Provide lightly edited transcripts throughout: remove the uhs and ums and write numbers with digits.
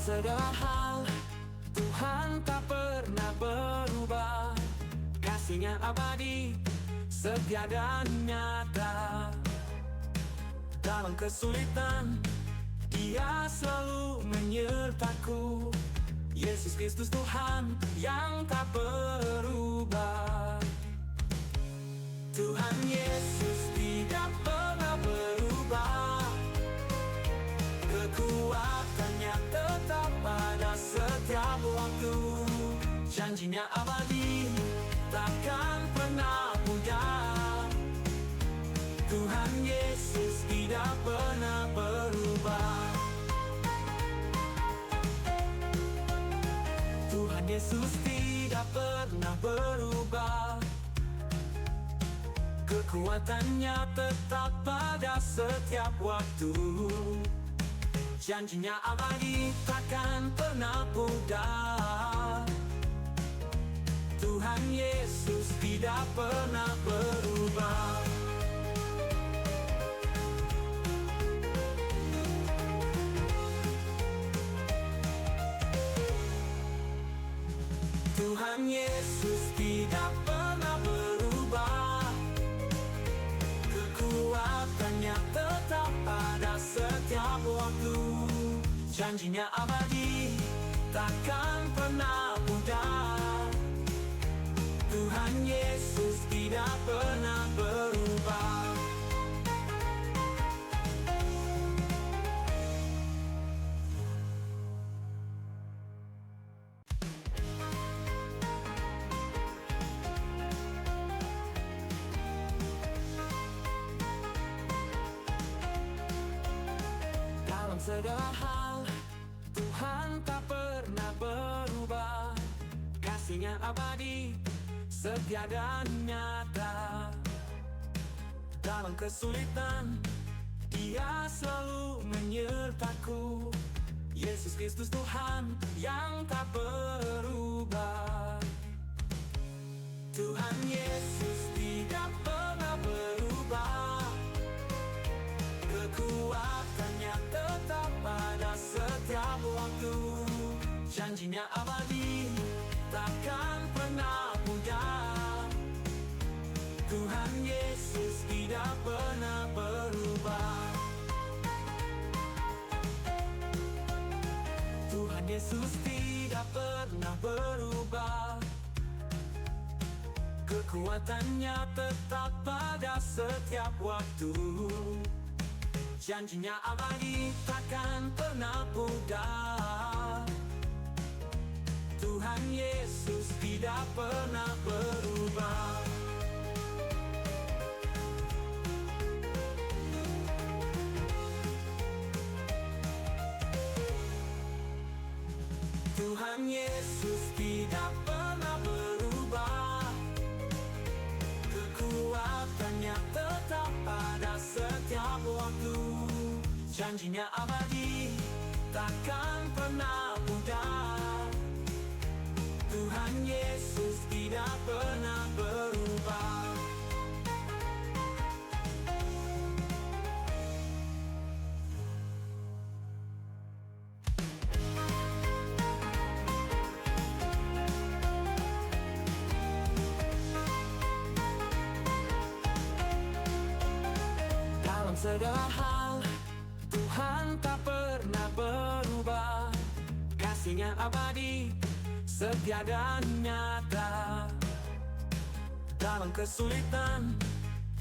segala hal, Tuhan tak pernah berubah. Kasih-Nya abadi, setia dan nyata. Dalam kesulitan, Dia selalu menyertaku. Yesus Kristus Tuhan yang tak berubah. Tuhan Yesus tidak pernah berubah. Kekuatan-Nya tetap pada setiap waktu. Janji-Nya abadi, takkan pernah pudar. Tuhan Yesus tidak pernah berubah. Tuhan Yesus tidak pernah berubah. Kekuatan-Nya tetap pada setiap waktu. Janji-Nya abadi, takkan pernah pudar. Tuhan Yesus tidak pernah berubah. Tuhan Yesus tidak pernah berubah. Kekuatan-Nya tetap pada setiap waktu. Janji-Nya abadi, takkan pernah pudar. Tuhan Yesus tidak pernah berubah. Dalam segala hal, Tuhan tak pernah berubah. Kasih-Nya abadi, setia dan nyata. Dalam kesulitan, Dia selalu menyertaku. Yesus Kristus Tuhan yang tak berubah. Tuhan Yesus tidak pernah berubah. Kekuatan-Nya tetap pada setiap waktu. Janji-Nya abadi, takkan pernah pudar. Tuhan Yesus tidak pernah berubah. Tuhan Yesus tidak pernah berubah. Kekuatan-Nya tetap pada setiap waktu. Janji-Nya abadi, takkan pernah pudar. Tuhan Yesus tidak pernah berubah. Tuhan Yesus tidak pernah berubah. Kekuatan-Nya tetap pada setiap waktu. Janji-Nya abadi, takkan pernah pudar. Tuhan Yesus tidak pernah berubah. Dalam segala hal, Tuhan tak pernah berubah. Kasih-Nya abadi, setia dan nyata. Dalam kesulitan,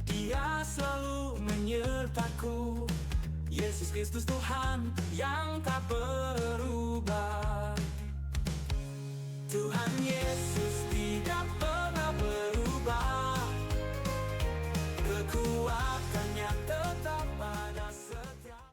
Dia selalu menyertaku. Yesus Kristus Tuhan yang tak berubah. Tuhan Yesus tidak pernah berubah. Kekuatan-Nya tetap pada setiap.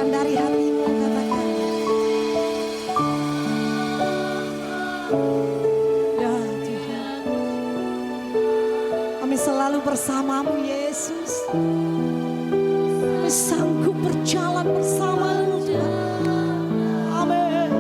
Yang dari hatimu katakan. Ya Tuhan, kami selalu bersamamu Yesus. Kami sanggup berjalan bersamamu Tuhan. Amin.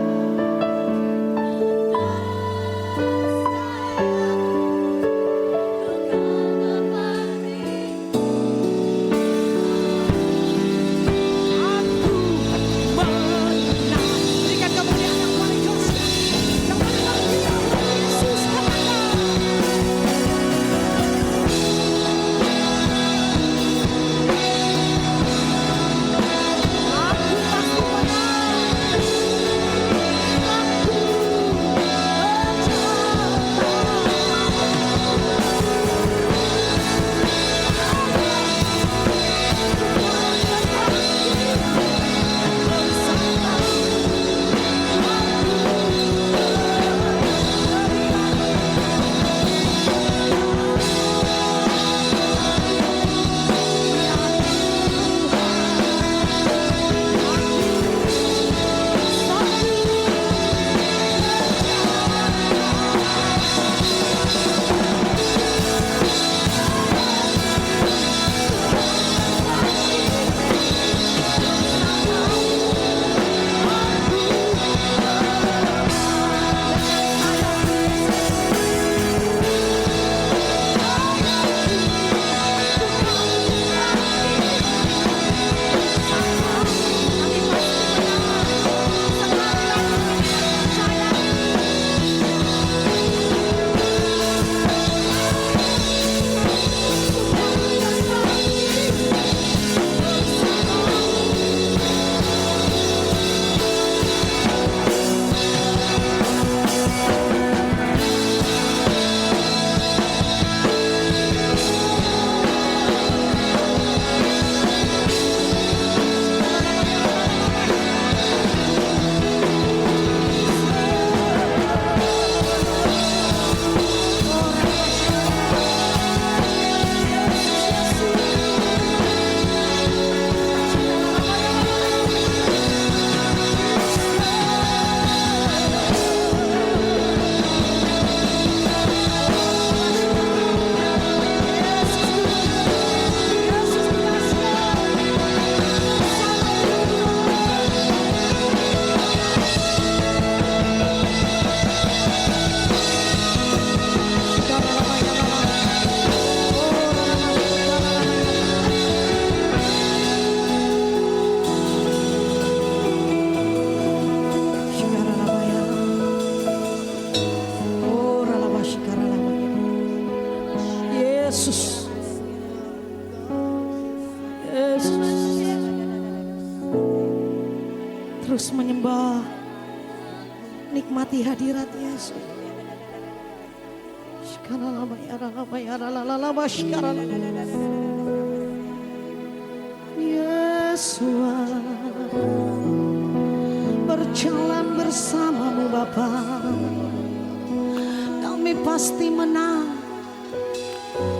Yesus, Yesus, terus menyembah, nikmati hadirat Yesus. Yesus, berjalan bersamamu Bapa, kami pasti menang.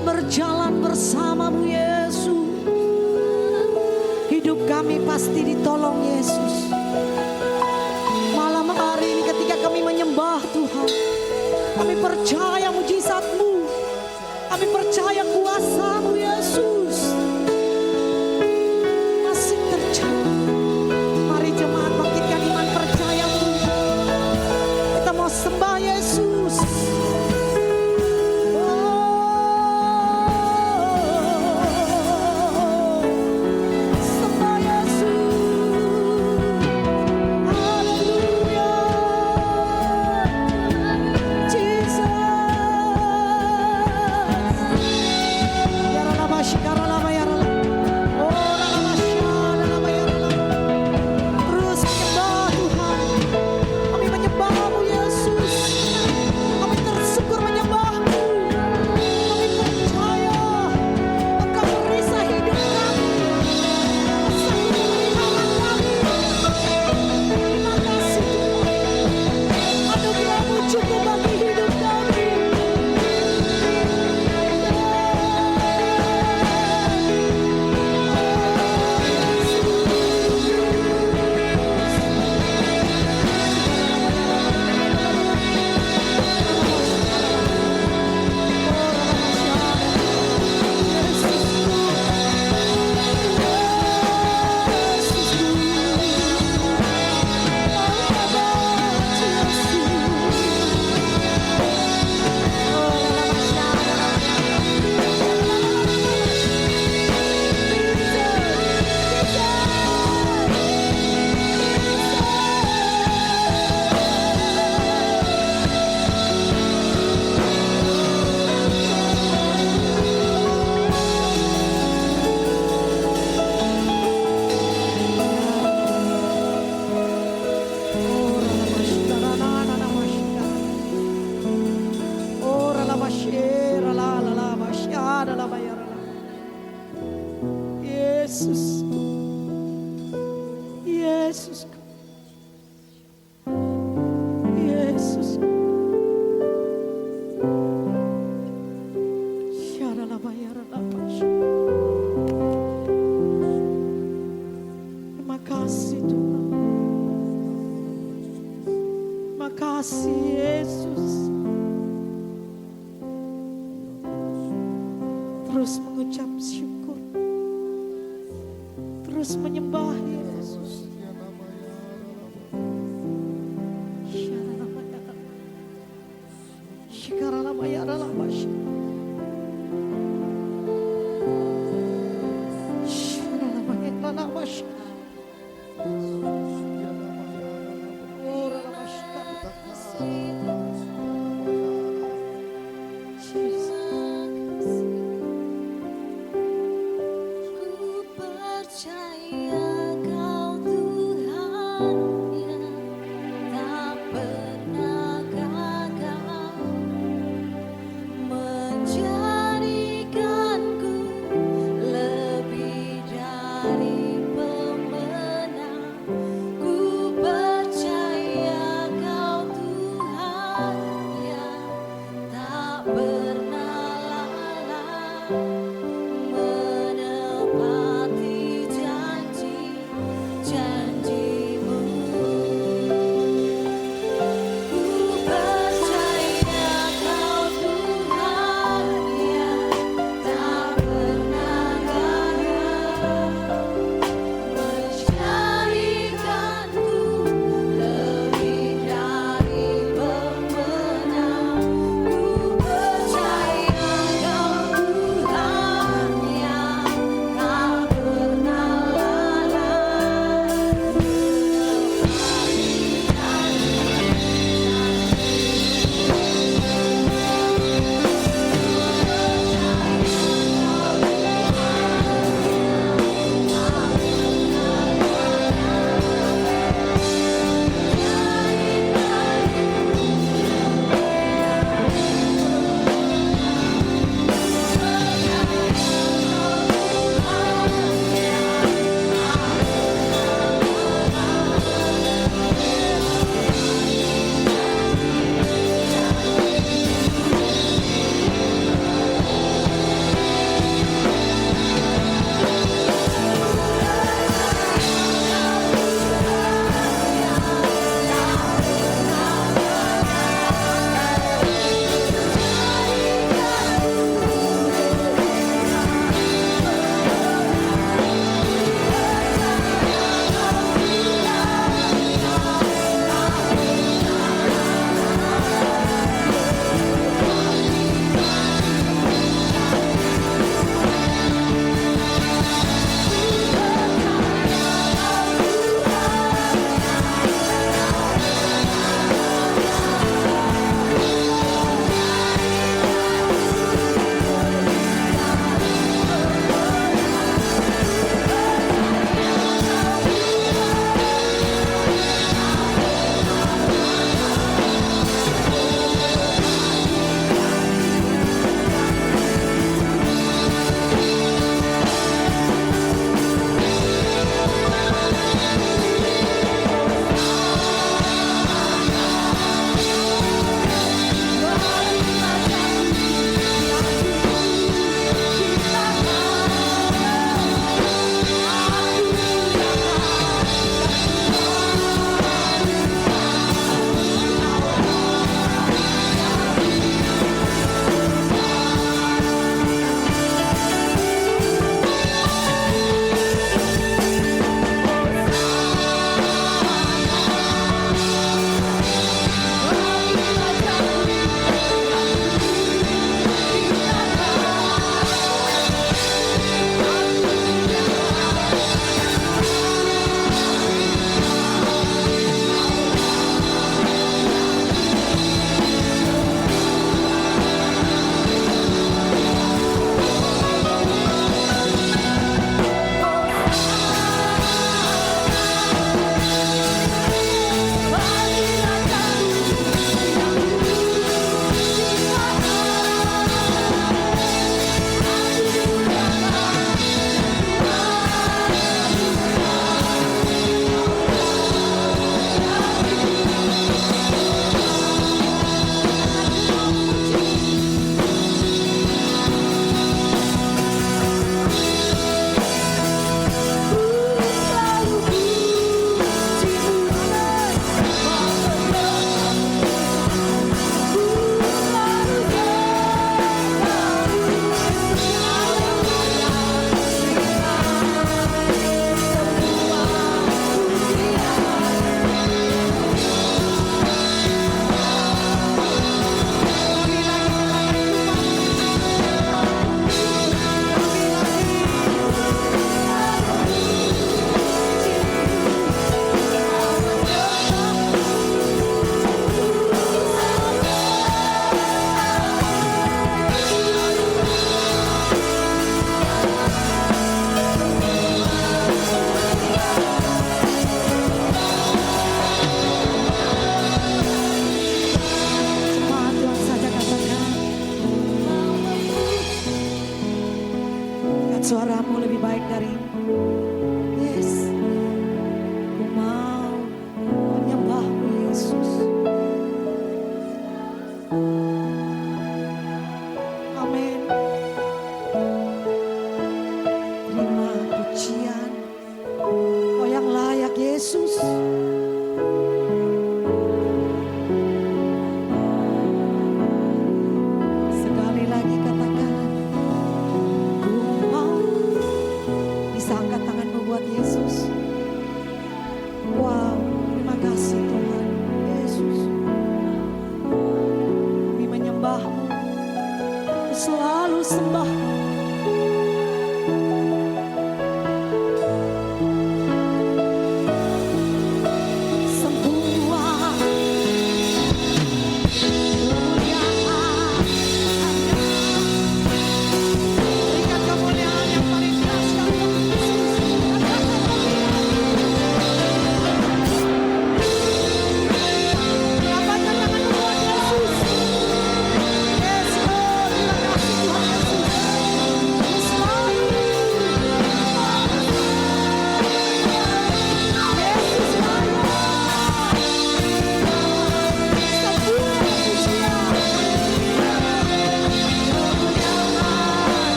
Berjalan bersamamu Yesus, hidup kami pasti ditolong Yesus. Malam hari ini ketika kami menyembah Tuhan, kami percaya mujizat-Mu, kami percaya kuasa-Mu Yesus masih terjadi. Mari jemaat bangkitkan iman percaya-Mu, kita mau sembah Yesus. Yesus. Yesus. Terima kasih Tuhan. Terima kasih Yesus. Terus mengucap syukur. Terus menyembah Yesus. Ku percaya Kau Tuhan yang tak pernah gagal, menjadikanku lebih dari pemenang. Ku percaya Kau Tuhan yang tak pernah lalai, menepati janji.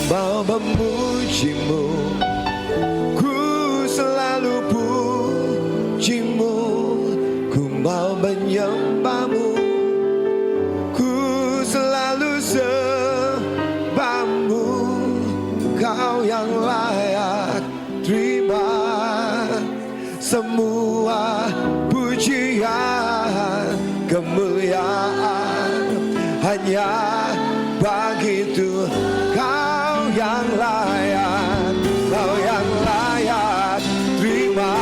mau memujimu, ku selalu pujimu, ku mau menyembahmu, ku selalu sembahmu. Kau yang layak terima semua pujian, kemuliaan hanya bagi Tuhan. Kau yang layak, kau yang layak terima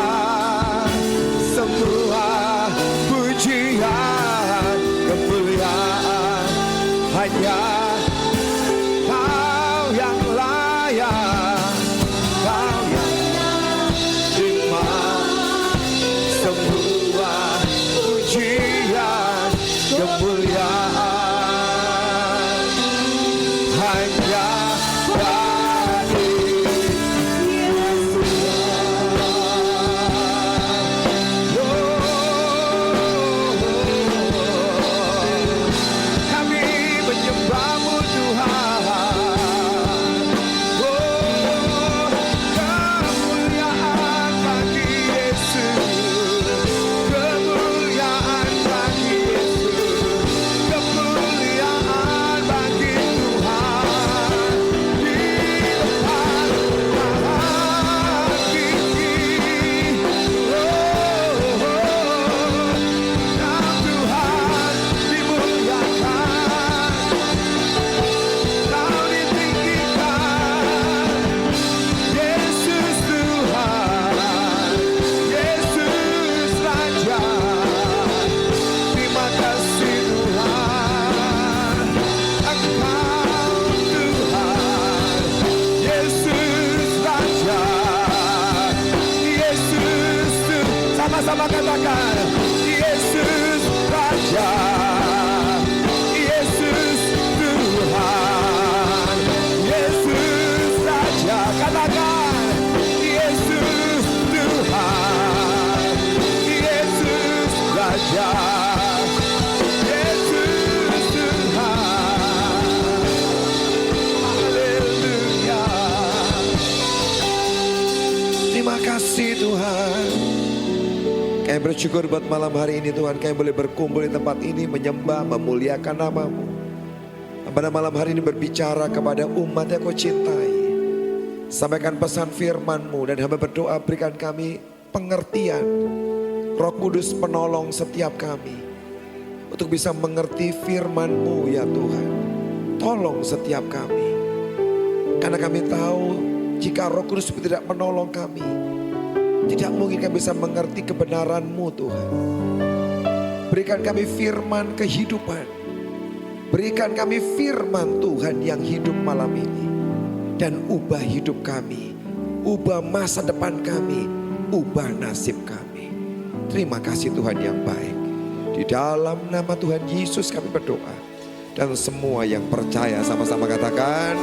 semua pujian, kemuliaan hanya kau yang layak, kau yang terima semua pujian, kemuliaan hanya bagi kami menyembahmu Tuhan. Kemuliaan bagi Yesus, kemuliaan bagi Yesus, kemuliaan bagi Tuhan. Di depan Maha Tinggi, Kau Tuhan dimuliakan, Kau ditinggikan. Yesus Tuhan, Yesus Raja. Terima kasih Tuhan, Engkau Tuhan, Yesus Raja. Yesus Tuhan, sama-sama katakan, Yesus Raja, Yesus Tuhan, Yesus Raja. Katakan, Yesus Tuhan, Yesus Raja, Yesus Tuhan. Haleluya. Terima kasih Tuhan. Kami bersyukur buat malam hari ini Tuhan, kami boleh berkumpul di tempat ini menyembah, memuliakan nama-Mu. Pada malam hari ini berbicara kepada umat yang Kau cintai. Sampaikan pesan firman-Mu dan hamba berdoa berikan kami pengertian. Roh Kudus penolong setiap kami untuk bisa mengerti firman-Mu ya Tuhan. Tolong setiap kami. Karena kami tahu jika Roh Kudus tidak menolong kami, tidak mungkin kami bisa mengerti kebenaran-Mu Tuhan. Berikan kami firman kehidupan. Berikan kami firman Tuhan yang hidup malam ini. Dan ubah hidup kami. Ubah masa depan kami. Ubah nasib kami. Terima kasih Tuhan yang baik. Di dalam nama Tuhan Yesus kami berdoa. Dan semua yang percaya sama-sama katakan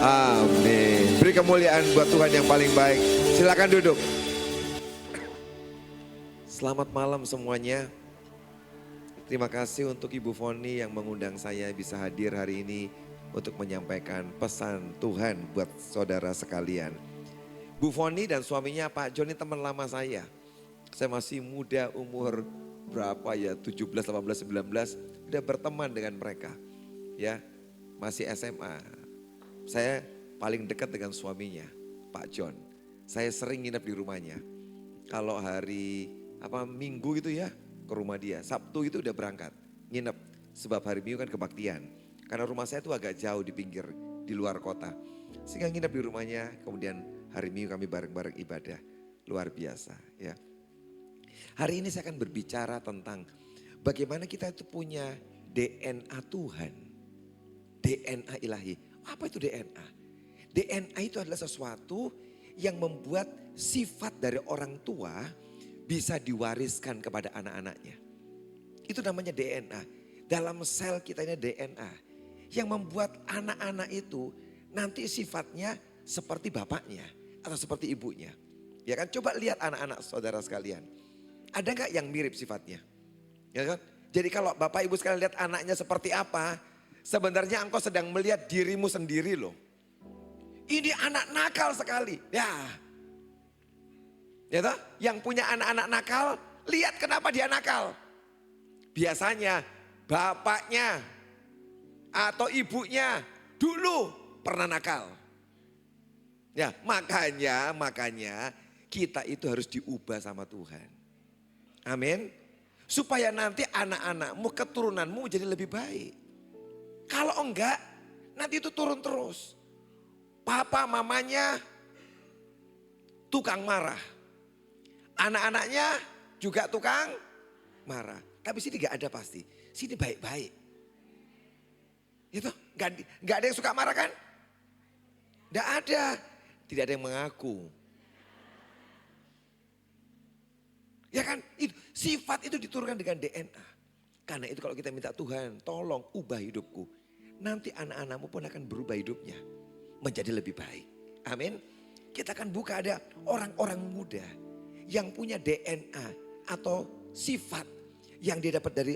amin. Beri kemuliaan buat Tuhan yang paling baik. Silakan duduk. Selamat malam semuanya. Terima kasih untuk Ibu Foni yang mengundang saya bisa hadir hari ini untuk menyampaikan pesan Tuhan buat saudara sekalian. Bu Foni dan suaminya Pak John ini teman lama saya. Saya masih muda, umur berapa ya, 17, 18, 19, udah berteman dengan mereka. Ya, masih SMA. Saya paling dekat dengan suaminya, Pak John. Saya sering nginep di rumahnya. Kalau hari Minggu gitu ya, ke rumah dia. Sabtu itu udah berangkat, nginep. Sebab hari Minggu kan kebaktian. Karena rumah saya itu agak jauh di pinggir, di luar kota. Sehingga nginep di rumahnya, kemudian hari Minggu kami bareng-bareng ibadah. Luar biasa ya. Hari ini saya akan berbicara tentang bagaimana kita itu punya DNA Tuhan. DNA ilahi. Apa itu DNA? DNA itu adalah sesuatu yang membuat sifat dari orang tua bisa diwariskan kepada anak-anaknya. Itu namanya DNA. Dalam sel kita ini DNA. Yang membuat anak-anak itu nanti sifatnya seperti bapaknya atau seperti ibunya. Ya kan, coba lihat anak-anak saudara sekalian. Ada gak yang mirip sifatnya? Ya kan? Jadi kalau bapak ibu sekalian lihat anaknya seperti apa, sebenarnya engkau sedang melihat dirimu sendiri loh. Ini anak nakal sekali. Ya. Ya toh? Yang punya anak-anak nakal, lihat kenapa dia nakal. Biasanya bapaknya atau ibunya dulu pernah nakal. Ya, makanya kita itu harus diubah sama Tuhan. Amin. Supaya nanti anak-anakmu, keturunanmu jadi lebih baik. Kalau enggak, nanti itu turun terus. Papa mamanya tukang marah. Anak-anaknya juga tukang marah. Tapi sini gak ada pasti. Sini baik-baik. Itu gak ada yang suka marah kan? Gak ada. Tidak ada yang mengaku. Ya kan? Sifat itu diturunkan dengan DNA. Karena itu kalau kita minta Tuhan, tolong ubah hidupku. Nanti anak-anakmu pun akan berubah hidupnya. Menjadi lebih baik. Amin. Kita akan buka ada orang-orang muda yang punya DNA atau sifat yang dia dapat dari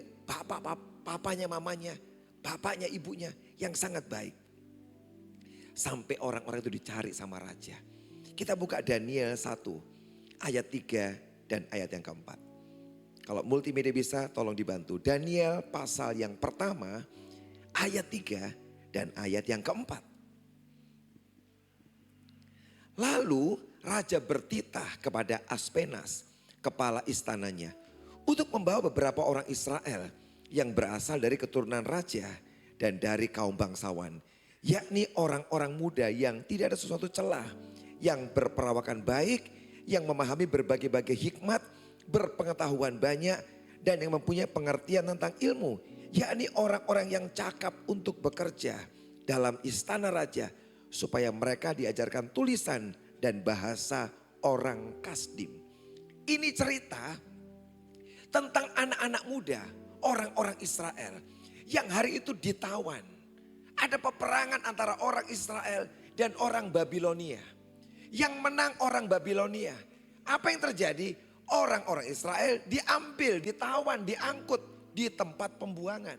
papanya, mamanya, bapaknya, ibunya yang sangat baik. Sampai orang-orang itu dicari sama raja. Kita buka Daniel 1 ayat 3 dan ayat yang keempat. Kalau multimedia bisa tolong dibantu. Daniel pasal yang pertama ayat 3 dan ayat yang keempat. Lalu raja bertitah kepada Aspenas, kepala istananya, untuk membawa beberapa orang Israel yang berasal dari keturunan raja dan dari kaum bangsawan. Yakni orang-orang muda yang tidak ada sesuatu celah, yang berperawakan baik, yang memahami berbagai-bagai hikmat, berpengetahuan banyak, dan yang mempunyai pengertian tentang ilmu. Yakni orang-orang yang cakap untuk bekerja dalam istana raja, supaya mereka diajarkan tulisan dan bahasa orang Kasdim. Ini cerita tentang anak-anak muda, orang-orang Israel yang hari itu ditawan. Ada peperangan antara orang Israel dan orang Babilonia. Yang menang orang Babilonia. Apa yang terjadi? Orang-orang Israel diambil, ditawan, diangkut di tempat pembuangan.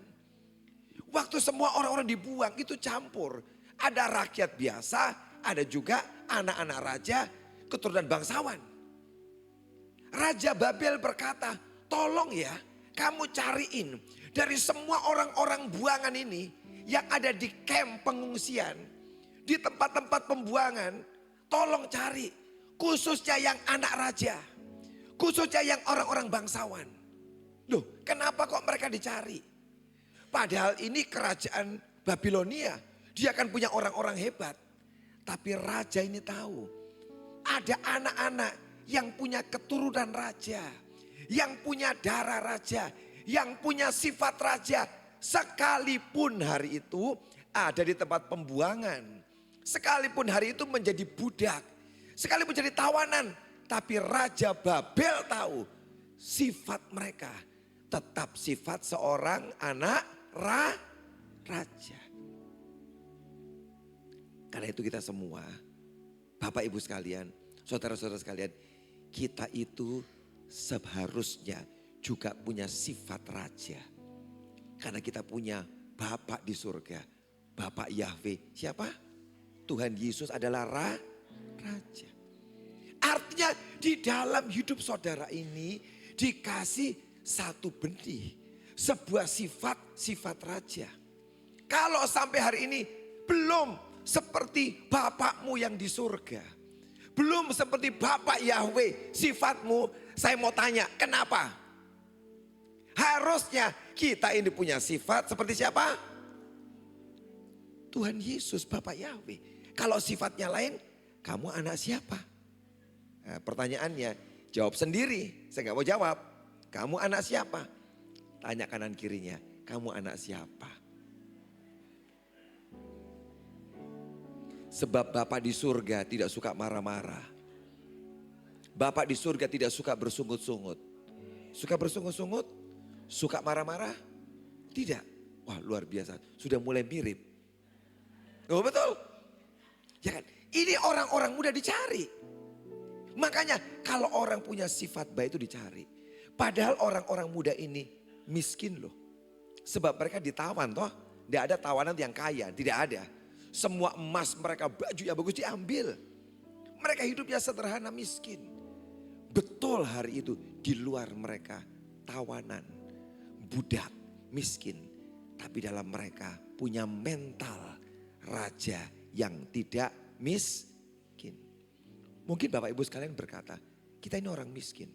Waktu semua orang-orang dibuang itu campur. Ada rakyat biasa, ada juga anak-anak raja, keturunan bangsawan. Raja Babel berkata, tolong ya kamu cariin dari semua orang-orang buangan ini yang ada di kamp pengungsian, di tempat-tempat pembuangan, tolong cari. Khususnya yang anak raja, khususnya yang orang-orang bangsawan. Loh, kenapa kok mereka dicari? Padahal ini kerajaan Babilonia, dia akan punya orang-orang hebat. Tapi raja ini tahu, ada anak-anak yang punya keturunan raja, yang punya darah raja, yang punya sifat raja. Sekalipun hari itu ada di tempat pembuangan, sekalipun hari itu menjadi budak, sekalipun jadi tawanan. Tapi Raja Babel tahu sifat mereka tetap sifat seorang anak raja. Karena itu kita semua, Bapak Ibu sekalian, saudara-saudara sekalian, kita itu seharusnya juga punya sifat raja. Karena kita punya Bapak di surga, Bapak Yahweh. Siapa? Tuhan Yesus adalah raja. Artinya di dalam hidup saudara ini dikasih satu benih, sebuah sifat raja. Kalau sampai hari ini belum seperti Bapakmu yang di surga, belum seperti Bapak Yahweh sifatmu, saya mau tanya kenapa? Harusnya kita ini punya sifat seperti siapa? Tuhan Yesus, Bapak Yahweh. Kalau sifatnya lain, kamu anak siapa? Nah, pertanyaannya, jawab sendiri. Saya gak mau jawab. Kamu anak siapa? Tanya kanan kirinya, kamu anak siapa? Sebab Bapak di surga tidak suka marah-marah. Bapak di surga tidak suka bersungut-sungut. Suka bersungut-sungut? Suka marah-marah? Tidak. Wah, luar biasa. Sudah mulai mirip. Oh, betul. Ya kan? Ini orang-orang muda dicari. Makanya kalau orang punya sifat baik itu dicari. Padahal orang-orang muda ini miskin loh. Sebab mereka ditawan toh. Tidak ada tawanan yang kaya. Tidak ada. Semua emas mereka, baju yang bagus diambil. Mereka hidupnya sederhana, miskin. Betul hari itu di luar mereka tawanan, budak, miskin. Tapi dalam mereka punya mental raja yang tidak miskin. Mungkin Bapak Ibu sekalian berkata, kita ini orang miskin.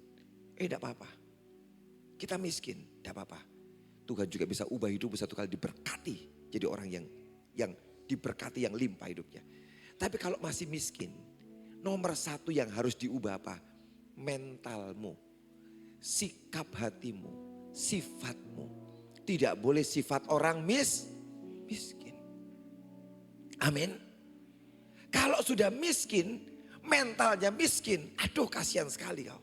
Tidak apa-apa. Kita miskin, tidak apa-apa. Tuhan juga bisa ubah hidup satu kali diberkati. Jadi orang yang diberkati, yang limpah hidupnya. Tapi kalau masih miskin, nomor satu yang harus diubah apa? Mentalmu, sikap hatimu, sifatmu. Tidak boleh sifat orang miskin. Amin. Kalau sudah miskin, mentalnya miskin, aduh kasihan sekali kau.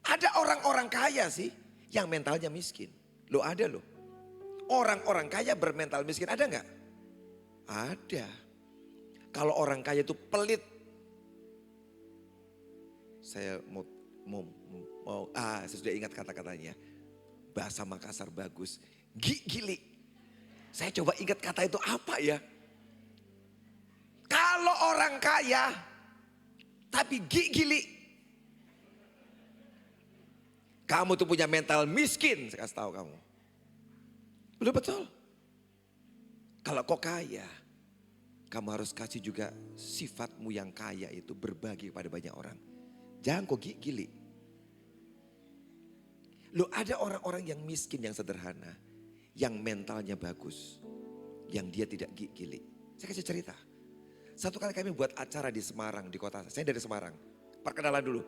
Ada orang-orang kaya sih yang mentalnya miskin. Loh ada loh. Orang-orang kaya bermental miskin ada nggak? Ada. Kalau orang kaya itu pelit. Saya saya sudah ingat kata-katanya. Bahasa Makassar bagus. Gili. Saya coba ingat kata itu apa ya? Kalau orang kaya tapi gili. Kamu tuh punya mental miskin, saya kasih tahu kamu. Udah betul. Kalau kau kaya, kamu harus kasih juga sifatmu yang kaya itu berbagi kepada banyak orang. Jangan kau gili. Loh ada orang-orang yang miskin, yang sederhana. Yang mentalnya bagus. Yang dia tidak gili. Saya kasih cerita. Satu kali kami buat acara di Semarang, di kota. Saya dari Semarang. Perkenalan dulu.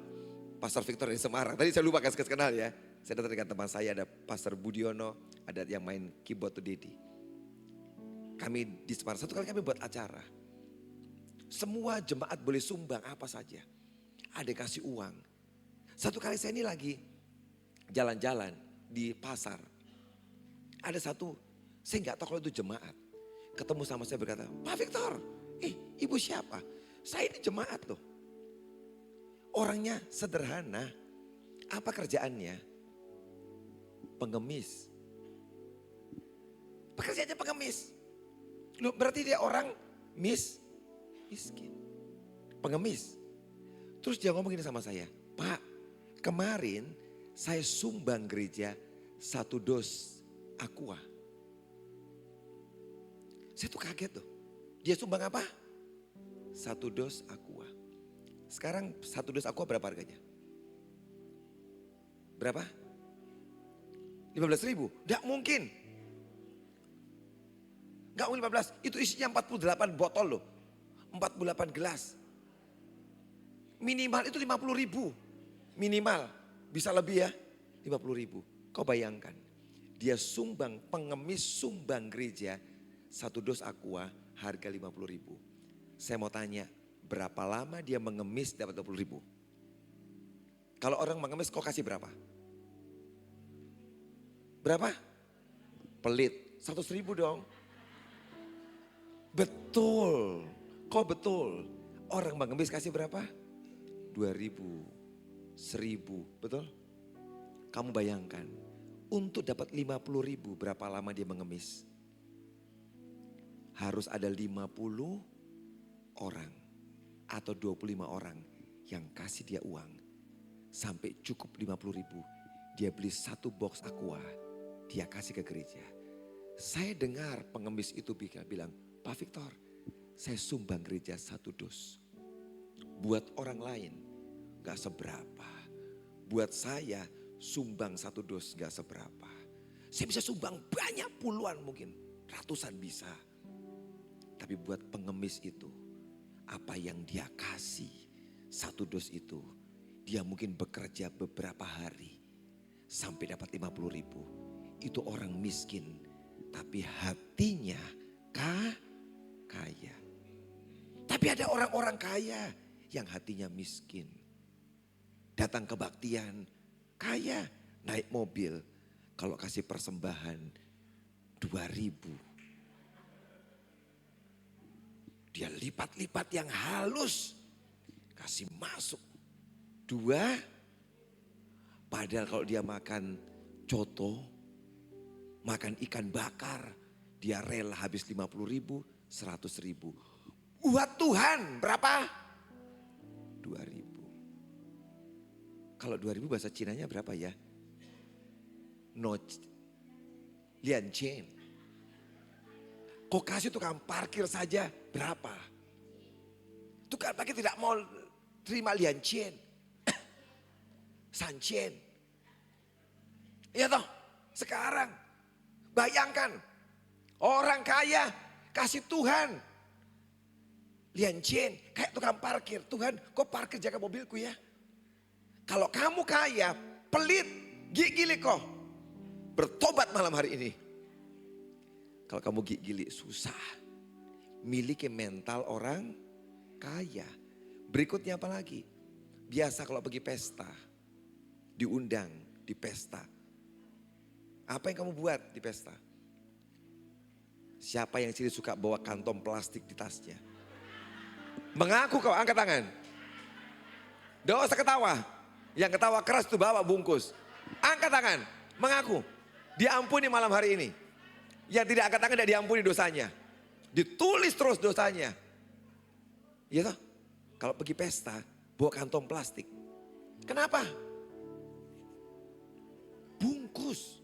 Pastor Victor dari Semarang. Tadi saya lupa kasih kenal ya. Saya datang dengan teman saya, ada Pastor Budiono. Ada yang main keyboard tuh Dedi. Kami di Semarang. Satu kali kami buat acara. Semua jemaat boleh sumbang apa saja. Ada yang kasih uang. Satu kali saya ini lagi jalan-jalan di pasar. Ada satu, saya nggak tahu kalau itu jemaat. Ketemu sama saya berkata, Pak Victor, ibu siapa? Saya ini jemaat loh. Orangnya sederhana. Apa kerjaannya? Pengemis. Pekerjaannya pengemis. Loh, berarti dia orang miskin. Pengemis. Terus dia ngomong gini sama saya, Pak, kemarin saya sumbang gereja 1 dos aqua. Saya tuh kaget tuh. Dia sumbang apa? 1 dos aqua. Sekarang 1 dos aqua berapa harganya? Berapa? 15.000? Nggak mungkin. Nggak mungkin 15. Itu isinya 48 botol loh. 48 gelas. Minimal itu 50.000. Minimal. Bisa lebih ya. 50.000. Kau bayangkan. Dia sumbang, pengemis sumbang gereja. 1 dos aqua harga 50.000. Saya mau tanya. Berapa lama dia mengemis dapat 20.000? Kalau orang mengemis kau kasih berapa? Berapa? Pelit. 100.000 dong. Betul. Kok betul. Orang mengemis kasih berapa? 2.000. 1.000. Betul? Kamu bayangkan. Untuk dapat 50.000 berapa lama dia mengemis? Harus ada 50 orang. Atau 25 orang yang kasih dia uang. Sampai cukup 50.000. Dia beli 1 box aqua. Dia kasih ke gereja. Saya dengar pengemis itu bilang, Pak Victor, saya sumbang gereja 1 dos. Buat orang lain gak seberapa. Buat saya sumbang 1 dos gak seberapa. Saya bisa sumbang banyak, puluhan mungkin. Ratusan bisa. Tapi buat pengemis itu, apa yang dia kasih 1 dos itu, dia mungkin bekerja beberapa hari sampai dapat 50.000. Itu orang miskin, tapi hatinya kaya. Tapi ada orang-orang kaya yang hatinya miskin. Datang kebaktian, kaya, naik mobil. Kalau kasih persembahan 2.000. Dia lipat-lipat yang halus. Kasih masuk 2. Padahal kalau dia makan coto, makan ikan bakar, Dia rela habis 50.000, 100.000. Buat Tuhan berapa? 2.000. Kalau 2.000 bahasa Cinanya berapa ya? No, lian chen. Kau kasih tukang parkir saja berapa? Tukang parkir tidak mau terima lian chen. San chen. Iya toh, sekarang bayangkan orang kaya kasih Tuhan lian chen kayak tukang parkir. Tuhan, kau parkir jaga mobilku ya. Kalau kamu kaya, pelit, gigili kau. Bertobat malam hari ini. Kalau kamu gigili susah. Miliki mental orang kaya. Berikutnya apa lagi? Biasa kalau pergi pesta, diundang di pesta. Apa yang kamu buat di pesta? Siapa yang sini suka bawa kantong plastik di tasnya? Mengaku kau, angkat tangan. Tidak usah ketawa. Yang ketawa keras itu bawa bungkus. Angkat tangan, mengaku. Diampuni malam hari ini. Yang tidak angkat tangan tidak diampuni dosanya. Ditulis terus dosanya. Iya toh? Kalau pergi pesta, bawa kantong plastik. Kenapa? Bungkus.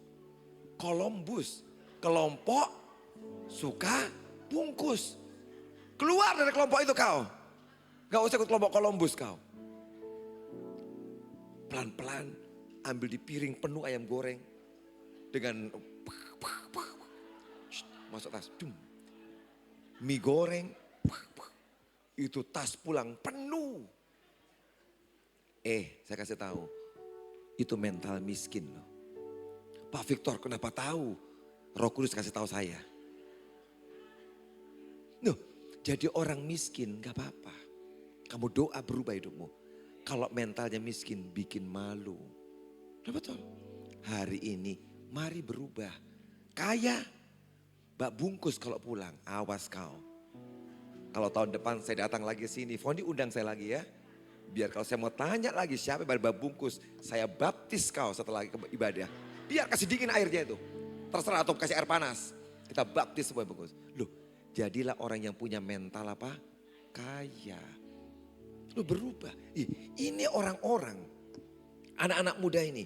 Columbus. Kelompok suka bungkus. Keluar dari kelompok itu kau. Gak usah ikut kelompok Columbus kau. Pelan-pelan ambil di piring penuh ayam goreng. Dengan masuk tas. Mie goreng. Itu tas pulang penuh. Saya kasih tahu. Itu mental miskin loh. Pak Victor kenapa tahu? Roh Kudus kasih tahu saya. Loh, jadi orang miskin gak apa-apa. Kamu doa berubah hidupmu. Kalau mentalnya miskin bikin malu. Udah betul. Hari ini mari berubah. Kaya, bak bungkus kalau pulang. Awas kau. Kalau tahun depan saya datang lagi ke sini. Fondi undang saya lagi ya. Biar kalau saya mau tanya lagi siapa yang bak bungkus. Saya baptis kau setelah ibadah. Biar kasih dingin airnya itu. Terserah atau kasih air panas. Kita baptis semua bungkus. Loh, jadilah orang yang punya mental apa? Kaya. Loh berubah. Ini orang-orang. Anak-anak muda ini.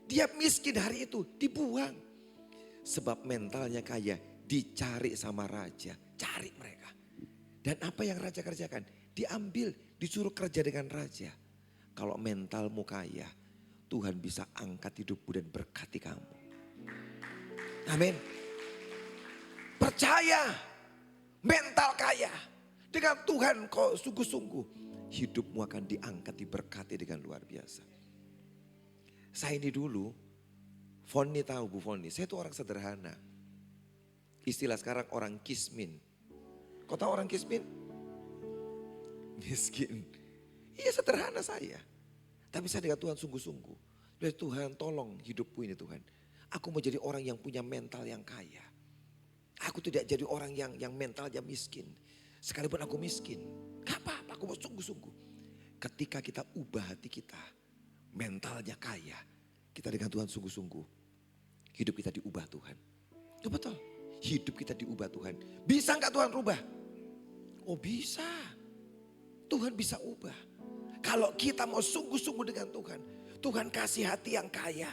Dia miskin hari itu. Dibuang. Sebab mentalnya kaya. Dicari sama raja. Cari mereka. Dan apa yang raja kerjakan? Diambil. Disuruh kerja dengan raja. Kalau mentalmu kaya. Tuhan bisa angkat hidupmu dan berkati kamu. Amin. Percaya. Mental kaya. Dengan Tuhan kau sungguh-sungguh. Hidupmu akan diangkat, diberkati dengan luar biasa. Saya ini dulu. Foni tahu Bu Foni. Saya itu orang sederhana. Istilah sekarang orang kismin. Kau tahu orang kismin? Miskin. Iya sederhana saya. Tapi saya dengan Tuhan sungguh-sungguh. Dari Tuhan tolong hidupku ini Tuhan. Aku mau jadi orang yang punya mental yang kaya. Aku tidak jadi orang yang mentalnya miskin. Sekalipun aku miskin. Gak apa-apa aku mau sungguh-sungguh. Ketika kita ubah hati kita. Mentalnya kaya. Kita dengan Tuhan sungguh-sungguh. Hidup kita diubah Tuhan. Itu betul. Hidup kita diubah Tuhan. Bisa gak Tuhan rubah? Oh bisa. Tuhan bisa ubah. Kalau kita mau sungguh-sungguh dengan Tuhan. Tuhan kasih hati yang kaya.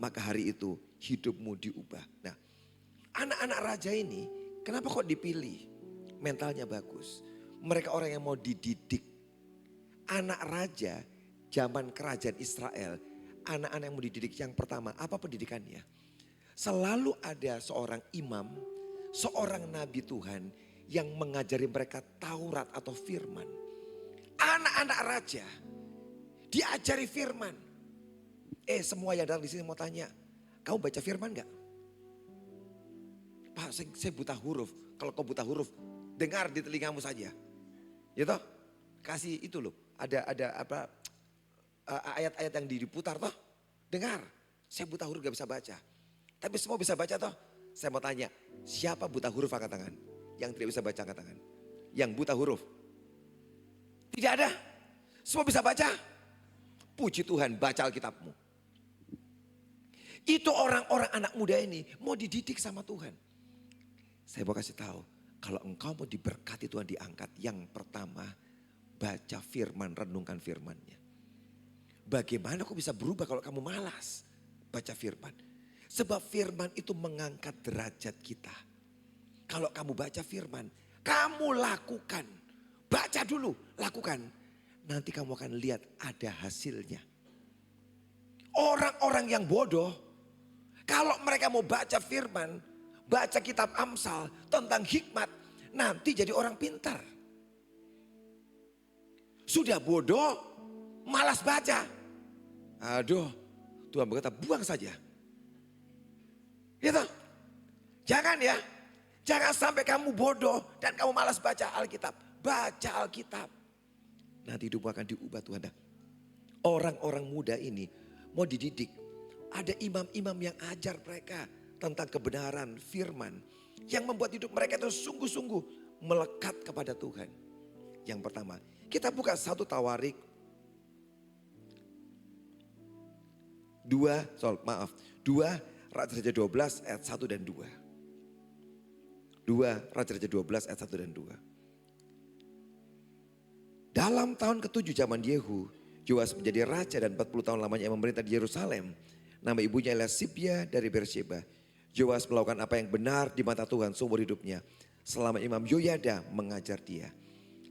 Maka hari itu hidupmu diubah. Nah, anak-anak raja ini kenapa kok dipilih? Mentalnya bagus. Mereka orang yang mau dididik. Anak raja zaman kerajaan Israel. Anak-anak yang mau dididik yang pertama apa pendidikannya? Selalu ada seorang imam, seorang nabi Tuhan yang mengajari mereka Taurat atau firman. Anak-anak raja diajari firman. Semua yang datang di sini mau tanya, kamu baca firman gak? Pak, saya buta huruf. Kalau kau buta huruf, dengar di telingamu saja. Ya toh? Kasih itu loh. Ada apa? Ayat-ayat yang diputar toh? Dengar. Saya buta huruf gak bisa baca. Tapi semua bisa baca toh? Saya mau tanya, siapa buta huruf angkat tangan? Yang tidak bisa baca angkat tangan. Yang buta huruf. Tidak ada. Semua bisa baca. Puji Tuhan, baca Alkitabmu. Itu orang-orang anak muda ini mau dididik sama Tuhan. Saya mau kasih tahu, kalau engkau mau diberkati Tuhan diangkat, yang pertama baca firman, renungkan firmannya. Bagaimana kok bisa berubah kalau kamu malas baca firman? Sebab firman itu mengangkat derajat kita. Kalau kamu baca firman, kamu lakukan. Baca dulu, lakukan. Nanti kamu akan lihat ada hasilnya. Orang-orang yang bodoh, kalau mereka mau baca firman, baca kitab Amsal tentang hikmat, nanti jadi orang pintar. Sudah bodoh, malas baca. Aduh, Tuhan berkata buang saja. Gitu. Jangan ya. Jangan sampai kamu bodoh dan kamu malas baca Alkitab. Baca Alkitab. Nanti hidupmu akan diubah Tuhan. Orang-orang muda ini mau dididik. Ada imam-imam yang ajar mereka tentang kebenaran firman. Yang membuat hidup mereka itu sungguh-sungguh melekat kepada Tuhan. Yang pertama, kita buka 1 Tawarik 2 Raja 12 ayat 1 dan 2. 2 Raja 12 ayat 1 dan 2. Dalam tahun ke-7 zaman Yehu, Yoas menjadi raja dan 40 tahun lamanya memerintah di Yerusalem. Nama ibunya adalah Sibya dari Beersheba. Yoas melakukan apa yang benar di mata Tuhan seumur hidupnya. Selama Imam Yoyada mengajar dia.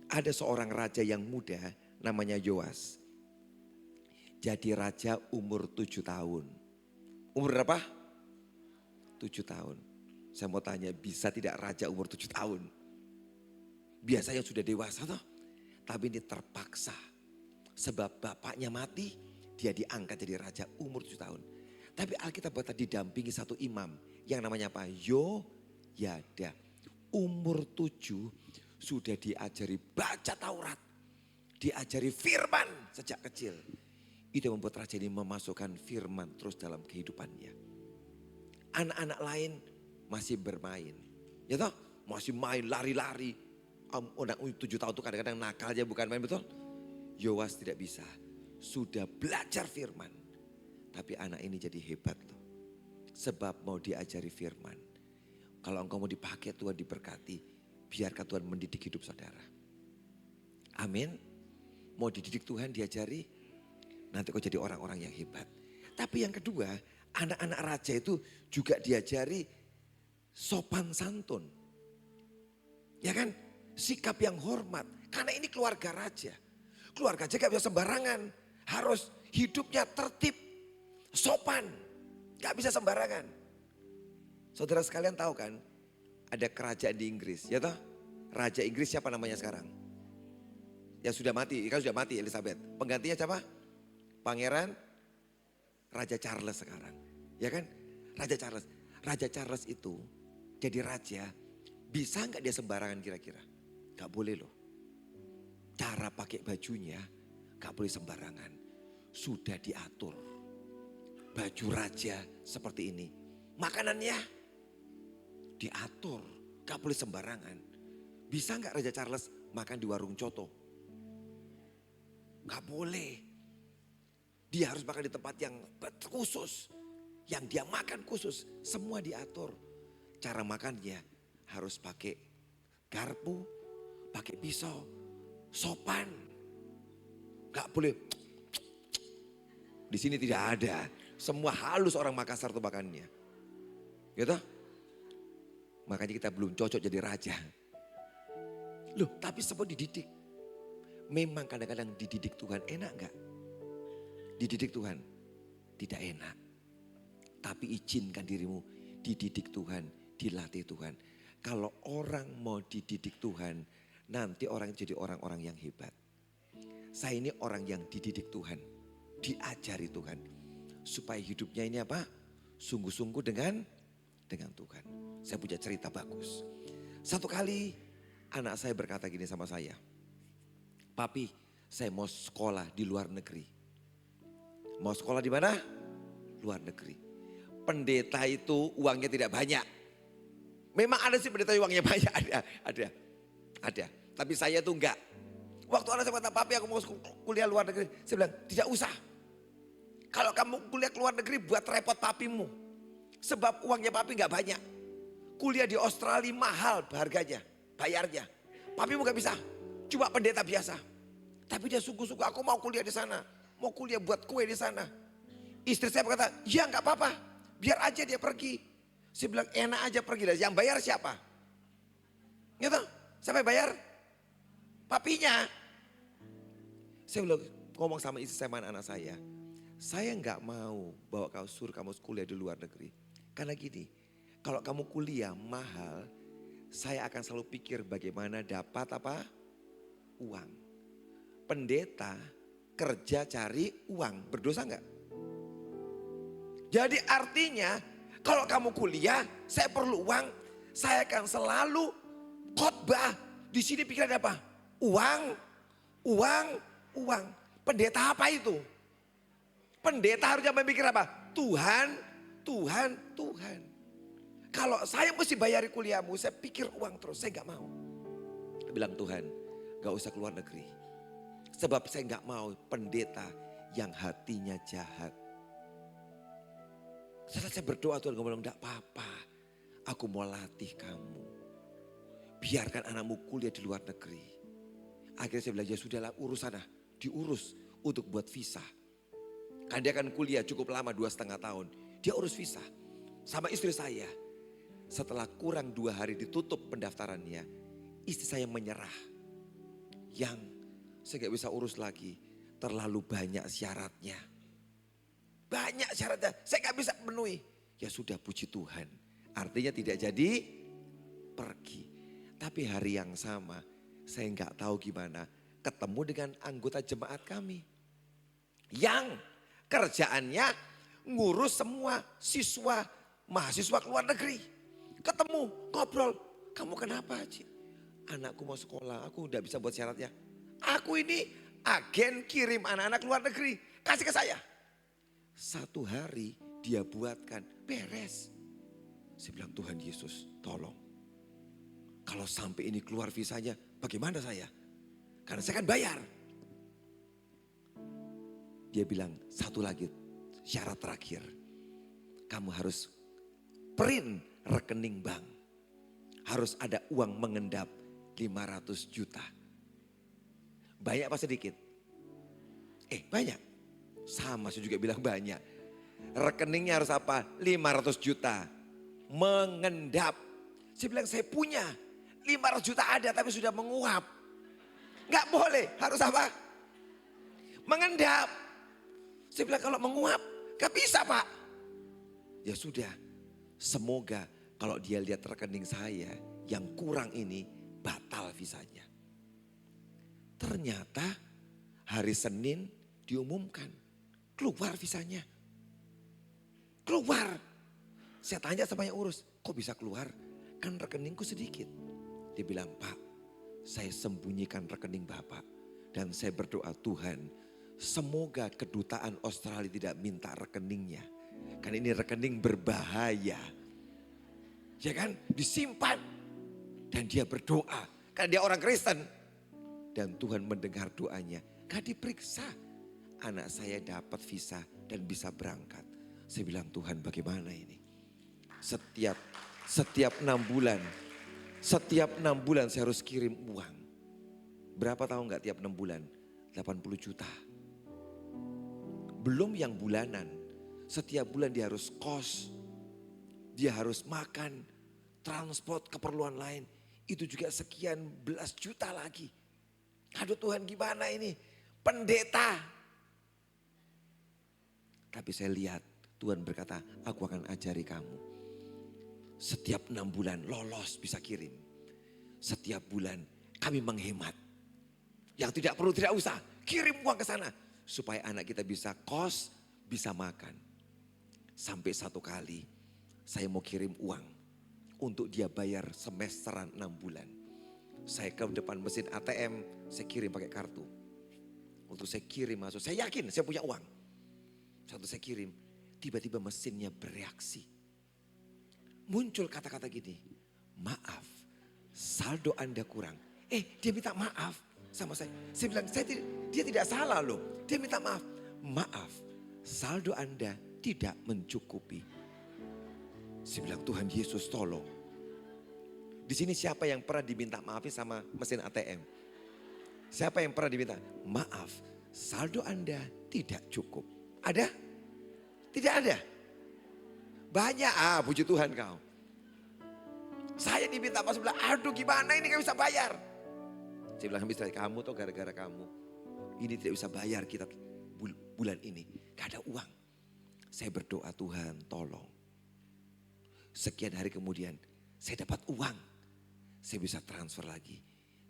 Ada seorang raja yang muda namanya Yoas. Jadi raja umur 7 tahun. Umur berapa? 7 tahun. Saya mau tanya, bisa tidak raja umur 7 tahun? Biasanya sudah dewasa toh. Tapi ini terpaksa. Sebab bapaknya mati, dia diangkat jadi raja umur 7 tahun. Tapi Alkitab berkata didampingi satu imam yang namanya apa? Yoyada. Umur 7 sudah diajari baca Taurat. Diajari firman sejak kecil. Itu yang membuat raja ini memasukkan firman terus dalam kehidupannya. Anak-anak lain masih bermain. Ya toh, masih main lari-lari. Anak 7 tahun itu kadang-kadang nakal aja bukan main, betul? Yoas tidak bisa. Sudah belajar firman. Tapi anak ini jadi hebat loh. Sebab mau diajari firman. Kalau engkau mau dipakai Tuhan diberkati. Biarkan Tuhan mendidik hidup saudara. Amin. Mau dididik Tuhan diajari. Nanti kau jadi orang-orang yang hebat. Tapi yang kedua, anak-anak raja itu juga diajari sopan santun. Ya kan? Sikap yang hormat. Karena ini keluarga raja. Keluarga raja gak bisa sembarangan. Harus hidupnya tertib. Sopan. Gak bisa sembarangan. Saudara sekalian tahu kan? Ada kerajaan di Inggris. Ya toh? Raja Inggris siapa namanya sekarang? Yang sudah mati. Kan sudah mati Elizabeth. Penggantinya siapa? Pangeran Raja Charles sekarang. Ya kan? Raja Charles. Raja Charles itu jadi raja. Bisa nggak dia sembarangan kira-kira? Gak boleh loh. Cara pakai bajunya gak boleh sembarangan. Sudah diatur. Baju raja seperti ini. Makanannya diatur. Gak boleh sembarangan. Bisa nggak Raja Charles makan di warung coto? Gak boleh. Dia harus makan di tempat yang khusus. Yang dia makan khusus. Semua diatur. Cara makannya harus pakai garpu, pakai pisau, sopan. Gak boleh. Di sini tidak ada. Semua halus orang Makassar tuh makannya. Gitu? Makanya kita belum cocok jadi raja. Loh, tapi semua dididik. Memang kadang-kadang dididik Tuhan enak gak? Dididik Tuhan tidak enak. Tapi izinkan dirimu dididik Tuhan, dilatih Tuhan. Kalau orang mau dididik Tuhan, nanti orang jadi orang-orang yang hebat. Saya ini orang yang dididik Tuhan, diajari Tuhan. Supaya hidupnya ini apa? Sungguh-sungguh dengan Tuhan. Saya punya cerita bagus. Satu kali anak saya berkata gini sama saya. Papi, saya mau sekolah di luar negeri. Mau sekolah di mana? Luar negeri. Pendeta itu uangnya tidak banyak. Memang ada sih pendeta uangnya banyak, ada. Tapi saya tuh enggak. Waktu anak saya kata, papi aku mau kuliah luar negeri. Saya bilang, tidak usah. Kalau kamu kuliah ke luar negeri buat repot papimu. Sebab uangnya papi enggak banyak. Kuliah di Australia mahal harganya, bayarnya. Papimu gak bisa, cuma pendeta biasa. Tapi dia sungguh-sungguh, aku mau kuliah di sana. Mau kuliah buat kue di sana. Istri saya berkata, ya gak apa-apa, biar aja dia pergi. Saya bilang enak aja pergi, yang bayar siapa? Gitu, siapa yang bayar? Papinya. Saya bilang ngomong sama istri saya sama anak saya nggak mau bawa kau suruh kamu kuliah di luar negeri. Karena gini, kalau kamu kuliah mahal, saya akan selalu pikir bagaimana dapat apa? Uang. Pendeta kerja cari uang, berdosa nggak? Jadi artinya kalau kamu kuliah, saya perlu uang, saya akan selalu khotbah. Di sini pikiran apa? Uang, uang, uang. Pendeta apa itu? Pendeta harusnya memikir apa? Tuhan, Tuhan, Tuhan. Kalau saya mesti bayari kuliahmu, saya pikir uang terus, saya gak mau. Bilang Tuhan, gak usah keluar negeri. Sebab saya gak mau pendeta yang hatinya jahat. Setelah saya berdoa Tuhan ngomong, gak apa-apa. Aku mau latih kamu. Biarkan anakmu kuliah di luar negeri. Akhirnya saya bilang, ya sudahlah urus sana. Diurus untuk buat visa. Kan dia akan kuliah cukup lama 2,5 tahun. Dia urus visa. Sama istri saya. Setelah kurang 2 hari ditutup pendaftarannya. Istri saya menyerah. Yang saya gak bisa urus lagi. Terlalu banyak syaratnya. Banyak syaratnya. Saya gak bisa penuhi. Ya sudah puji Tuhan. Artinya tidak jadi pergi. Tapi hari yang sama saya nggak tahu gimana ketemu dengan anggota jemaat kami. Yang kerjaannya ngurus semua siswa mahasiswa ke luar negeri. Ketemu ngobrol, kamu kenapa Haji? Anakku mau sekolah, aku udah bisa buat syaratnya. Aku ini agen kirim anak-anak ke luar negeri, kasih ke saya. 1 hari dia buatkan, beres. Saya bilang Tuhan Yesus tolong. Kalau sampai ini keluar visanya, bagaimana saya? Karena saya kan bayar. Dia bilang, 1 lagi syarat terakhir. Kamu harus print rekening bank. Harus ada uang mengendap 500 juta. Banyak apa sedikit? Banyak. Sama saya juga bilang banyak. Rekeningnya harus apa? 500 juta. Mengendap. Saya bilang saya punya. 500 juta ada tapi sudah menguap. Nggak boleh, harus apa? Mengendap. Saya bilang kalau menguap, gak bisa Pak. Ya sudah, semoga kalau dia lihat rekening saya yang kurang ini batal visanya. Ternyata hari Senin diumumkan, keluar visanya. Keluar. Saya tanya sama yang urus, kok bisa keluar? Kan rekeningku sedikit. Dia bilang, Pak, saya sembunyikan rekening Bapak. Dan saya berdoa Tuhan, semoga kedutaan Australia tidak minta rekeningnya. Karena ini rekening berbahaya. Ya kan, disimpan. Dan dia berdoa, karena dia orang Kristen. Dan Tuhan mendengar doanya. Gak diperiksa. Anak saya dapat visa dan bisa berangkat. Saya bilang, Tuhan bagaimana ini? Setiap 6 bulan. Setiap 6 bulan saya harus kirim uang. Berapa tahu nggak tiap 6 bulan? 80 juta. Belum yang bulanan. Setiap bulan dia harus kos. Dia harus makan. Transport, keperluan lain. Itu juga sekian belas juta lagi. Aduh Tuhan gimana ini? Pendeta. Tapi saya lihat Tuhan berkata, aku akan ajari kamu. Setiap 6 bulan lolos bisa kirim. Setiap bulan kami menghemat. Yang tidak perlu tidak usah. Kirim uang ke sana. Supaya anak kita bisa kos, bisa makan. Sampai 1 kali saya mau kirim uang. Untuk dia bayar semesteran 6 bulan. Saya ke depan mesin ATM, saya kirim pakai kartu. Untuk saya kirim masuk, saya yakin saya punya uang. Satu saya kirim, tiba-tiba mesinnya bereaksi. Muncul kata-kata gini, maaf saldo Anda kurang. Dia minta maaf sama saya. Saya bilang, dia tidak salah loh. Dia minta maaf. Maaf, saldo Anda tidak mencukupi. Saya bilang, Tuhan Yesus tolong. Di sini siapa yang pernah diminta maafin sama mesin ATM? Siapa yang pernah diminta? Maaf, saldo Anda tidak cukup. Ada? Tidak ada. Banyak, puji Tuhan kau. Saya diminta pas bilang, aduh gimana ini gak bisa bayar. Saya bilang, habis kamu tuh gara-gara kamu. Ini tidak bisa bayar kita bulan ini. Gak ada uang. Saya berdoa, Tuhan tolong. Sekian hari kemudian saya dapat uang. Saya bisa transfer lagi.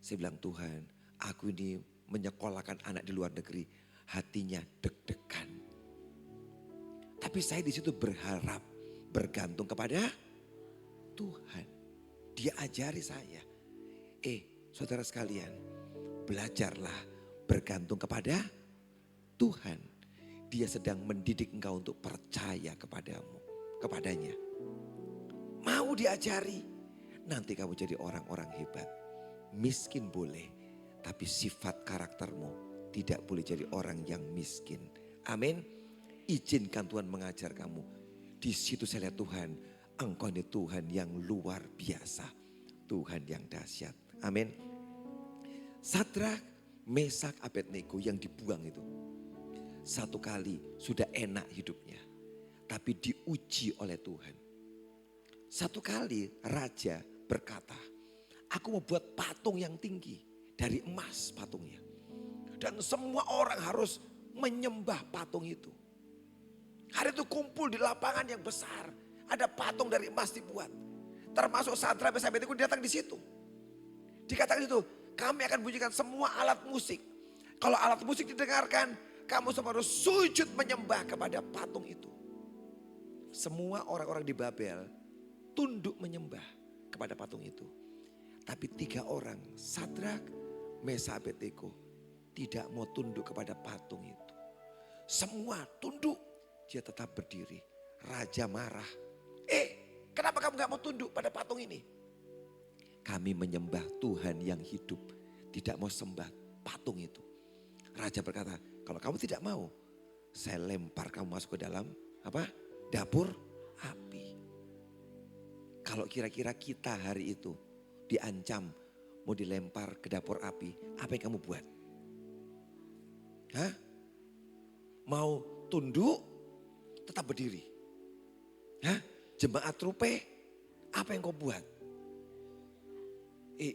Saya bilang, Tuhan aku ini menyekolahkan anak di luar negeri. Hatinya deg-degan. Tapi saya di situ berharap, bergantung kepada Tuhan. Dia ajari saya. Saudara sekalian, belajarlah bergantung kepada Tuhan. Dia sedang mendidik engkau untuk percaya kepadanya. Mau diajari, nanti kamu jadi orang-orang hebat. Miskin boleh, tapi sifat karaktermu tidak boleh jadi orang yang miskin. Amin. Izinkan Tuhan mengajar kamu. Di situ saya lihat Tuhan, engkau ini Tuhan yang luar biasa. Tuhan yang dahsyat. Amin. Sadrak, Mesak, Abednego yang dibuang itu. Satu kali sudah enak hidupnya. Tapi diuji oleh Tuhan. Satu kali raja berkata, aku mau buat patung yang tinggi. Dari emas patungnya. Dan semua orang harus menyembah patung itu. Hari itu kumpul di lapangan yang besar. Ada patung dari emas dibuat. Termasuk Sadrak, Mesak, Abednego datang di situ. Dikatakan itu, kami akan bunyikan semua alat musik. Kalau alat musik didengarkan, kamu semua harus sujud menyembah kepada patung itu. Semua orang-orang di Babel tunduk menyembah kepada patung itu. Tapi 3 orang, Sadrak, Mesak, Abednego tidak mau tunduk kepada patung itu. Semua tunduk, dia tetap berdiri. Raja marah. Kenapa kamu gak mau tunduk pada patung ini? Kami menyembah Tuhan yang hidup. Tidak mau sembah patung itu. Raja berkata, kalau kamu tidak mau, saya lempar kamu masuk ke dalam dapur api. Kalau kira-kira kita hari itu diancam mau dilempar ke dapur api, apa yang kamu buat? Mau tunduk, tetap berdiri? Jemaat Rupe, apa yang kau buat?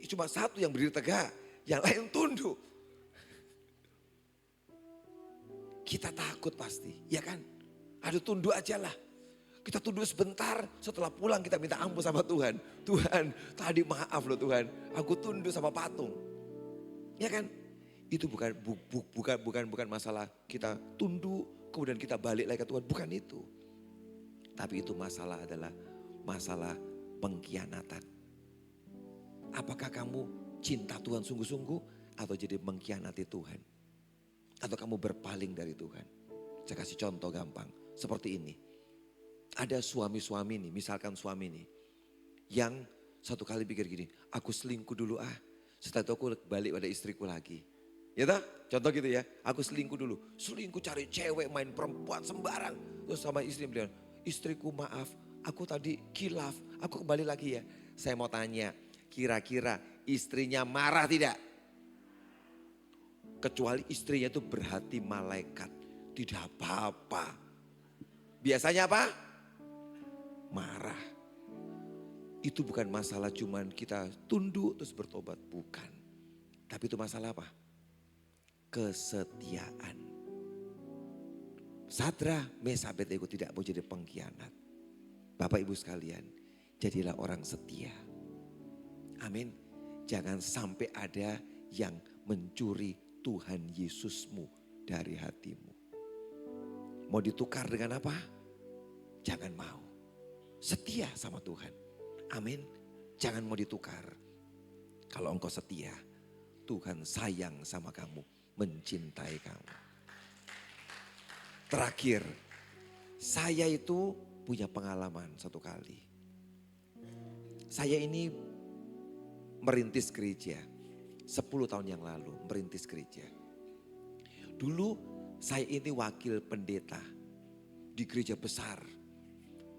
Cuma satu yang berdiri tegak, yang lain tunduk. Kita takut pasti, ya kan? Aduh tunduk aja lah. Kita tunduk sebentar, setelah pulang kita minta ampun sama Tuhan. Tuhan, tadi maaf loh Tuhan, aku tunduk sama patung. Ya kan? Itu bukan masalah kita tunduk, kemudian kita balik lagi ke Tuhan. Bukan itu. Tapi itu masalah adalah masalah pengkhianatan. Apakah kamu cinta Tuhan sungguh-sungguh atau jadi mengkhianati Tuhan? Atau kamu berpaling dari Tuhan? Saya kasih contoh gampang. Seperti ini. Ada suami-suami nih, misalkan suami nih. Yang satu kali pikir gini, aku selingkuh dulu setelah itu aku balik pada istriku lagi. Ya toh? Contoh gitu ya, aku selingkuh dulu. Selingkuh cari cewek, main perempuan sembarang. Terus sama istri bilang, istriku maaf, aku tadi khilaf, aku kembali lagi ya. Saya mau tanya, kira-kira istrinya marah tidak? Kecuali istrinya itu berhati malaikat. Tidak apa-apa. Biasanya apa? Marah. Itu bukan masalah cuman kita tunduk terus bertobat. Bukan. Tapi itu masalah apa? Kesetiaan. Sadrak, Mesak, Abednego tidak mau jadi pengkhianat. Bapak Ibu sekalian, jadilah orang setia. Amin. Jangan sampai ada yang mencuri Tuhan Yesusmu dari hatimu. Mau ditukar dengan apa? Jangan mau. Setia sama Tuhan. Amin. Jangan mau ditukar. Kalau engkau setia, Tuhan sayang sama kamu, mencintai kamu. Terakhir, saya itu punya pengalaman satu kali. Saya ini merintis gereja 10 tahun yang lalu, merintis gereja. Dulu saya ini wakil pendeta di gereja besar.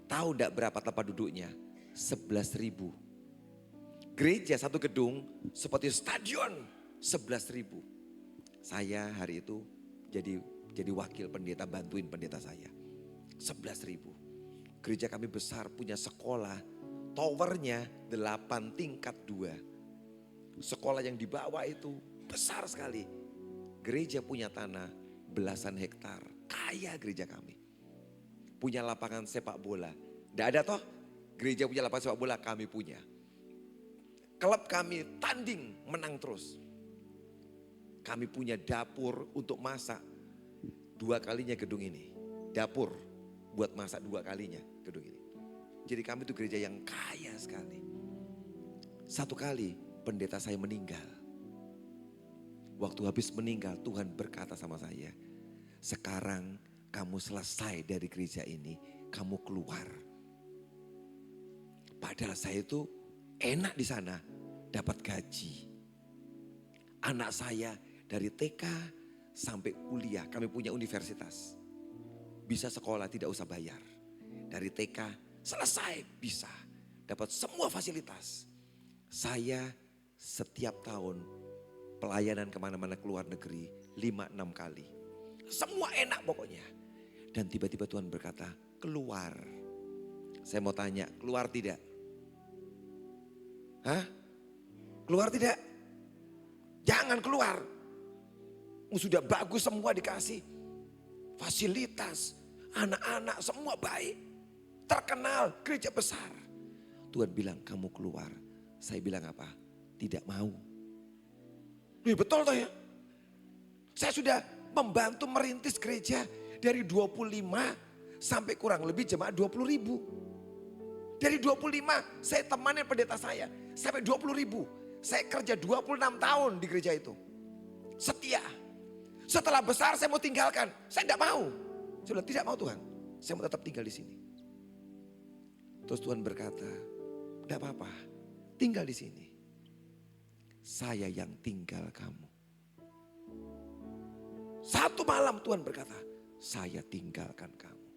Tahu enggak berapa tempat duduknya? 11.000. gereja satu gedung seperti stadion 11.000. Saya hari itu jadi wakil pendeta, bantuin pendeta saya. 11.000. Gereja kami besar, punya sekolah, towernya 8 tingkat 2. Sekolah yang di bawah itu besar sekali. Gereja punya tanah belasan hektar, kaya gereja kami. Punya lapangan sepak bola. Tidak ada toh, gereja punya lapangan sepak bola, kami punya. Klub kami tanding, menang terus. Kami punya dapur untuk masak 2 kalinya gedung ini. Dapur buat masak 2 kalinya gedung ini. Jadi kami itu gereja yang kaya sekali. Satu kali pendeta saya meninggal. Waktu habis meninggal Tuhan berkata sama saya, sekarang kamu selesai dari gereja ini, kamu keluar. Padahal saya itu enak di sana, dapat gaji. Anak saya dari TK sampai kuliah, kami punya universitas. Bisa sekolah tidak usah bayar. Dari TK selesai bisa. Dapat semua fasilitas. Saya setiap tahun pelayanan kemana-mana ke luar negeri 5-6 kali. Semua enak pokoknya. Dan tiba-tiba Tuhan berkata keluar. Saya mau tanya, keluar tidak? Hah? Keluar tidak? Jangan keluar. Sudah bagus semua dikasih. Fasilitas, anak-anak semua baik. Terkenal, gereja besar. Tuhan bilang kamu keluar. Saya bilang apa? Tidak mau. Betul toh ya? Saya sudah membantu merintis gereja dari 25 sampai kurang lebih jemaat 20.000. Dari 25 saya temani pendeta saya sampai 20.000. Saya kerja 26 tahun di gereja itu. Setia. Setelah besar saya mau tinggalkan. Saya tidak mau. Saya bilang tidak mau Tuhan. Saya mau tetap tinggal di sini. Terus Tuhan berkata, tidak apa-apa. Tinggal di sini. Saya yang tinggal kamu. Satu malam Tuhan berkata, saya tinggalkan kamu.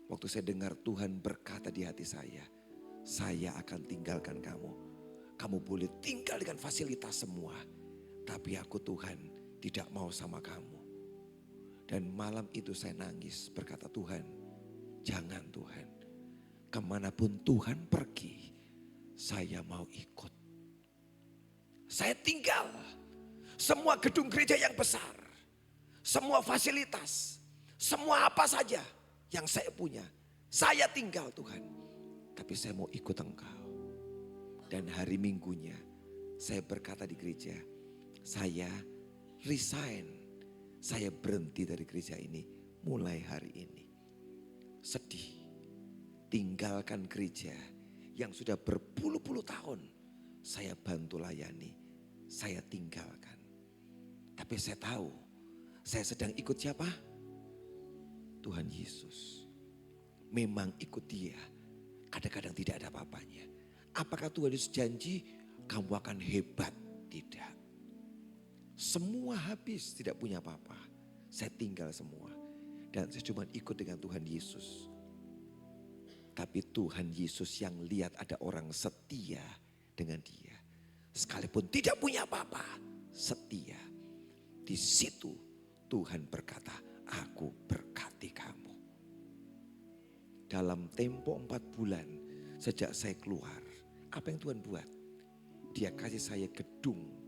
Waktu saya dengar Tuhan berkata di hati saya akan tinggalkan kamu. Kamu boleh tinggal dengan fasilitas semua. Tapi aku Tuhan tidak mau sama kamu. Dan malam itu saya nangis berkata Tuhan, jangan Tuhan. Kemanapun Tuhan pergi, saya mau ikut. Saya tinggal semua gedung gereja yang besar. Semua fasilitas. Semua apa saja yang saya punya. Saya tinggal Tuhan. Tapi saya mau ikut Engkau. Dan hari Minggunya saya berkata di gereja, saya resign. Saya berhenti dari gereja ini mulai hari ini. Sedih. Tinggalkan gereja yang sudah berpuluh-puluh tahun saya bantu layani. Saya tinggalkan. Tapi saya tahu saya sedang ikut siapa? Tuhan Yesus. Memang ikut dia. Kadang-kadang tidak ada apa-apanya. Apakah Tuhan Yesus janji kamu akan hebat? Tidak. Semua habis, tidak punya apa-apa. Saya tinggal semua. Dan saya cuma ikut dengan Tuhan Yesus. Tapi Tuhan Yesus yang lihat ada orang setia dengan dia. Sekalipun tidak punya apa-apa, setia. Di situ Tuhan berkata, aku berkati kamu. Dalam tempo 4 bulan sejak saya keluar, apa yang Tuhan buat? Dia kasih saya gedung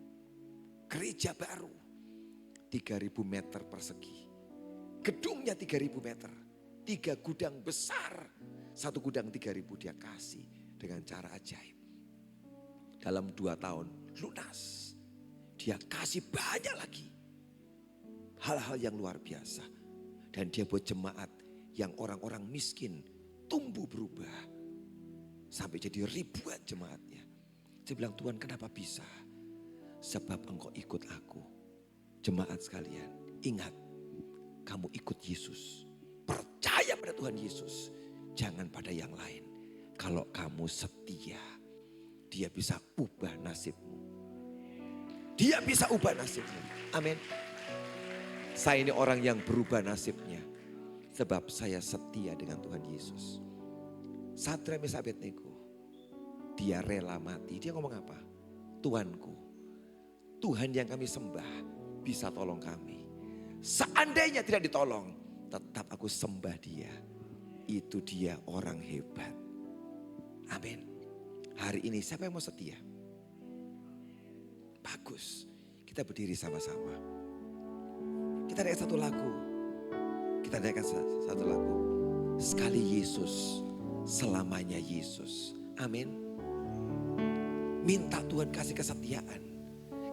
gereja baru 3.000 meter persegi. Gedungnya 3.000 meter. 3 gudang besar. 1 gudang 3.000 dia kasih dengan cara ajaib. Dalam 2 tahun lunas. Dia kasih banyak lagi. Hal-hal yang luar biasa. Dan dia buat jemaat yang orang-orang miskin tumbuh berubah. Sampai jadi ribuan jemaatnya. Saya bilang Tuhan kenapa bisa? Sebab engkau ikut aku. Jemaat sekalian, ingat kamu ikut Yesus. Percaya pada Tuhan Yesus. Jangan pada yang lain. Kalau kamu setia, dia bisa ubah nasibmu. Dia bisa ubah nasibmu. Amin. Saya ini orang yang berubah nasibnya. Sebab saya setia dengan Tuhan Yesus. Sadrak Mesach Abednego. dia rela mati. Dia ngomong apa? Tuanku, Tuhan yang kami sembah bisa tolong kami. Seandainya tidak ditolong, tetap aku sembah dia. Itu dia orang hebat. Amin. Hari ini siapa yang mau setia? Bagus. Kita berdiri sama-sama. Kita naik satu lagu. Kita naikkan satu lagu. Sekali Yesus, selamanya Yesus. Amin. Minta Tuhan kasih kesetiaan.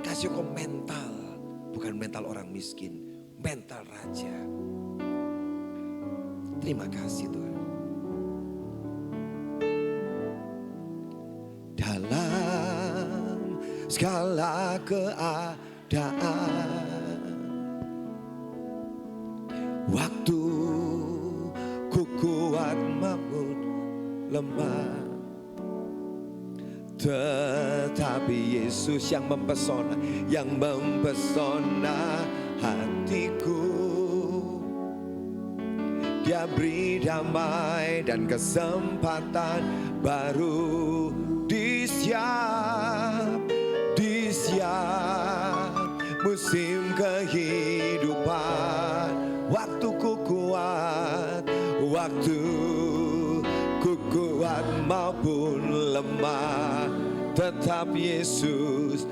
Kasih kau mental. Bukan mental orang miskin. Mental raja. Terima kasih Tuhan. Dalam segala keadaan, waktu ku kuat maupun lemah, tetapi Yesus yang mempesona hatiku. Dia beri damai dan kesempatan baru di setiap musim kehidupan. Waktu ku kuat maupun lemah, tetap Yesus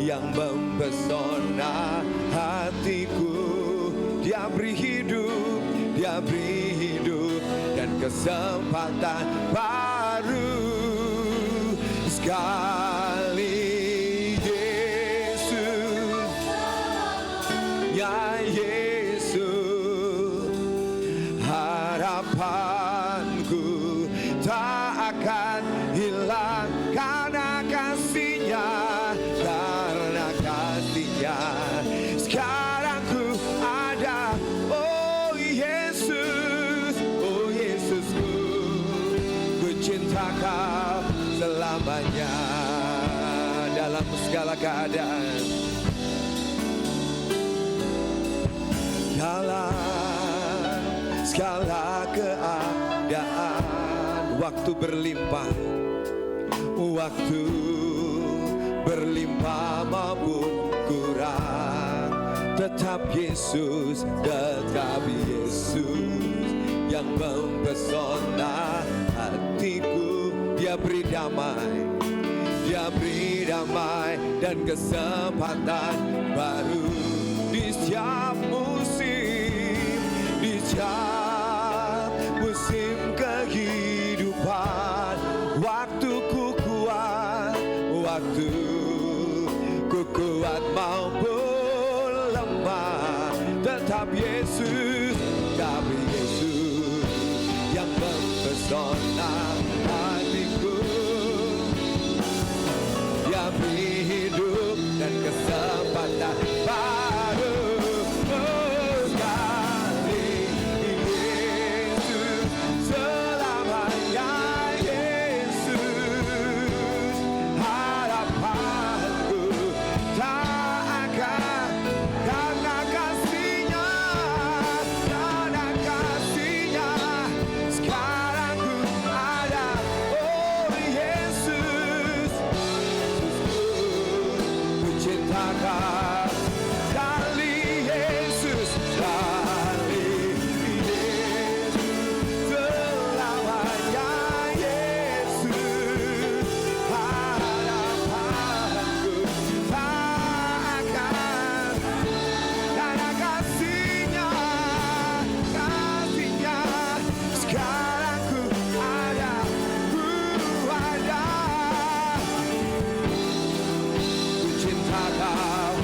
yang mempesona hatiku. Dia beri hidup dan kesempatan baru. Sekali Yesus, ya Yesus, harapanku tak akan hilang karena kasih-Nya, sekarang ku ada. Oh Yesusku, ku cinta Kau selamanya dalam segala keadaan. Dalam segala keadaan, waktu berlimpah maupun kurang, tetap Yesus yang mempesona hatiku. Dia beri damai dan kesempatan baru di setiap musim kehidupan. Waktu ku kuat maupun lemah, tetap Yesus yang mempesona hatiku. Dia beri hidup dan kesempatan baru. Oh, sekali Yesus, selamanya Yesus, harapanku tak akan karena kasih-Nya, sekarang ku ada. Oh Yesus, ku cinta Kau. Sekali Yesus, selamanya Yesus, harapanku tak akan karena kasih-Nya, sekarang ku ada. Ku cinta Kau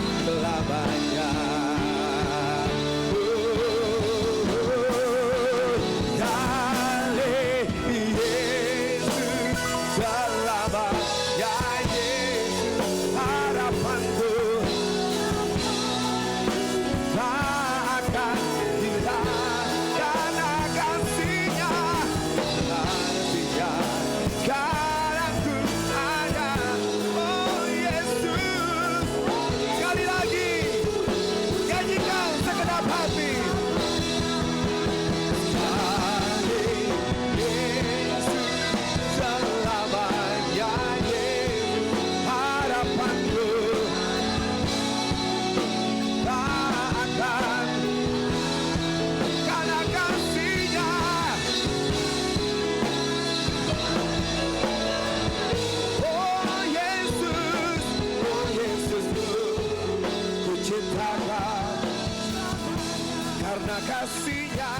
karena kasih-Nya,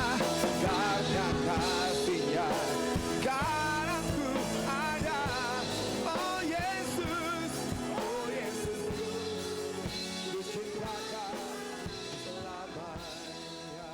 karena kasih-Nya, kan aku ada. Oh Yesus, ku cintakan selamanya.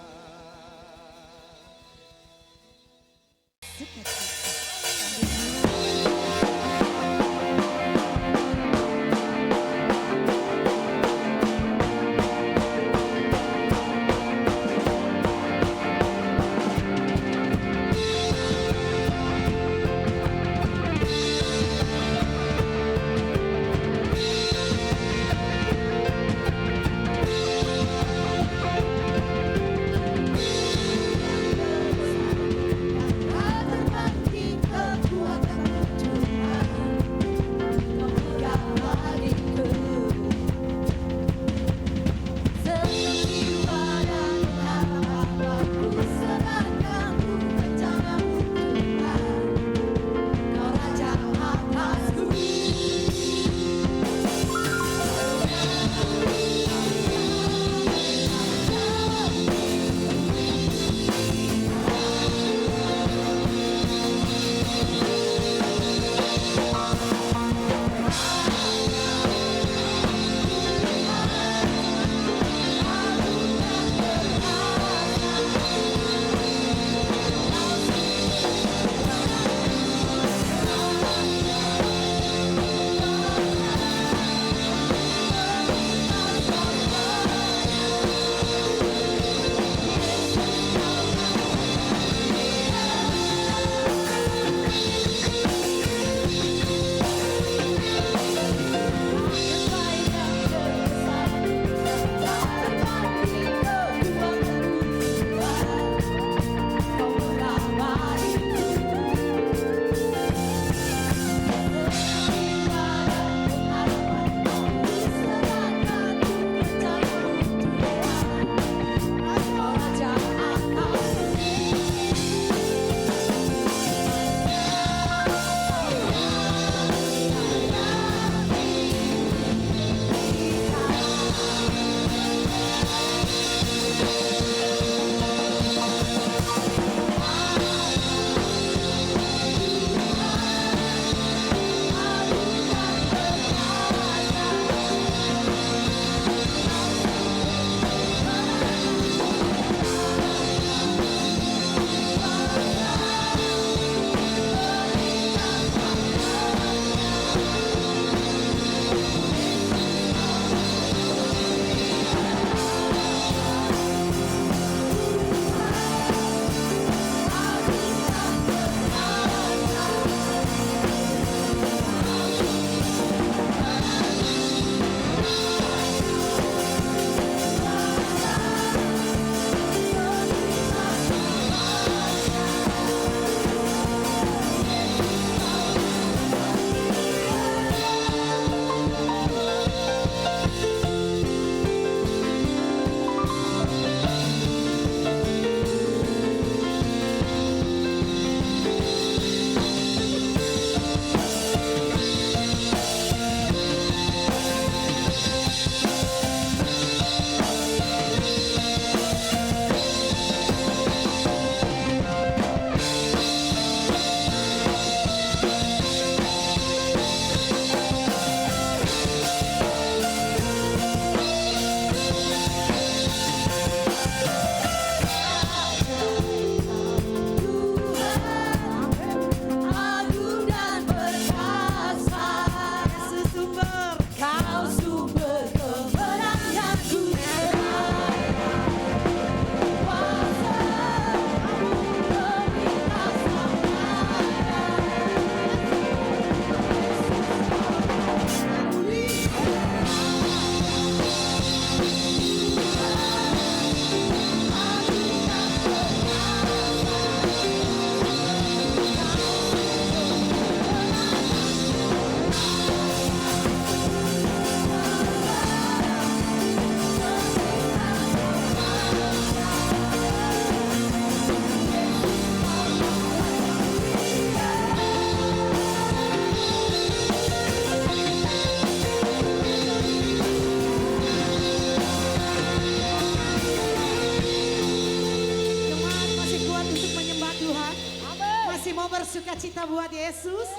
kita buat Yesus?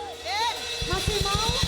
Masih mau?